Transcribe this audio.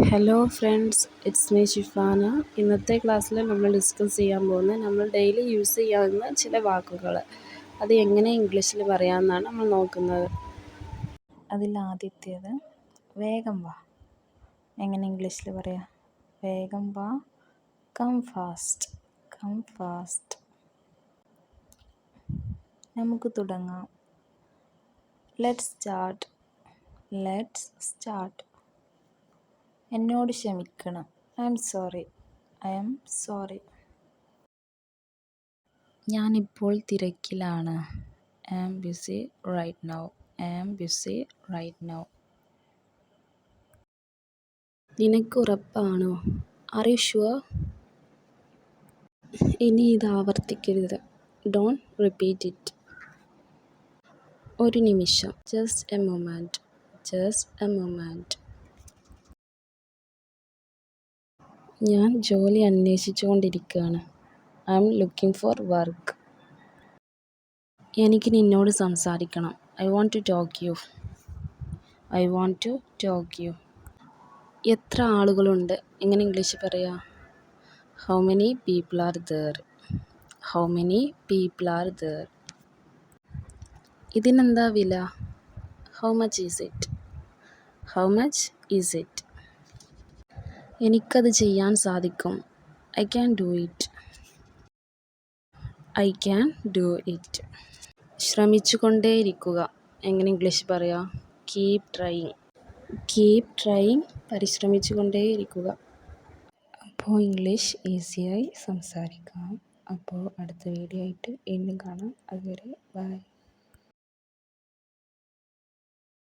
Hello friends, it's me Shifana. ഇന്നത്തെ ക്ലാസ്സിൽ നമ്മൾ ഡിസ്കസ് ചെയ്യാൻ പോകുന്നത് നമ്മൾ ഡെയിലി യൂസ് ചെയ്യാവുന്ന ചില വാക്കുകൾ, അത് എങ്ങനെ ഇംഗ്ലീഷിൽ പറയാമെന്നാണ് നമ്മൾ നോക്കുന്നത്. അതിലാദ്യത്തേത് വേഗം വാ. എങ്ങനെ ഇംഗ്ലീഷിൽ പറയാം? വേഗം വാ. Come fast. Come fast. നമുക്ക് തുടങ്ങാം. Let's start. Let's start. എന്നോട് ക്ഷമിക്കണം. I'm sorry. I'm sorry. ഞാനിപ്പോൾ തിരക്കിലാണ്. I am busy right now. I am busy right now. നിനക്ക് ഉറപ്പാണോ? Are you sure? ഇനി ഇത് ആവർത്തിക്കരുത്. Don't repeat it. ഒരു നിമിഷം. Just a moment. Just a moment. ഞാൻ ജോലി അന്വേഷിച്ചുകൊണ്ടിരിക്കുകയാണ്. I'm looking for work. എനിക്ക് നിന്നോട് സംസാരിക്കണം. I want to talk you. I want to talk you. എത്ര ആളുകളുണ്ട്? എങ്ങനെ ഇംഗ്ലീഷിൽ പറയാം? How many people are there? How many people are there? ഇതിനെന്താ വില? How much is it? How much is it? എനിക്കത് ചെയ്യാൻ സാധിക്കും. I can do it. I can do it. ശ്രമിച്ചുകൊണ്ടേയിരിക്കുക. എങ്ങനെ ഇംഗ്ലീഷിൽ പറയാം? Keep trying. Keep trying. പരിശ്രമിച്ചുകൊണ്ടേയിരിക്കുക. അപ്പോൾ ഇംഗ്ലീഷ് ഈസിയായി സംസാരിക്കാം. അപ്പോൾ അടുത്ത വീഡിയോ ആയിട്ട് വീണ്ടും കാണാം. അതുവരെ ബൈ.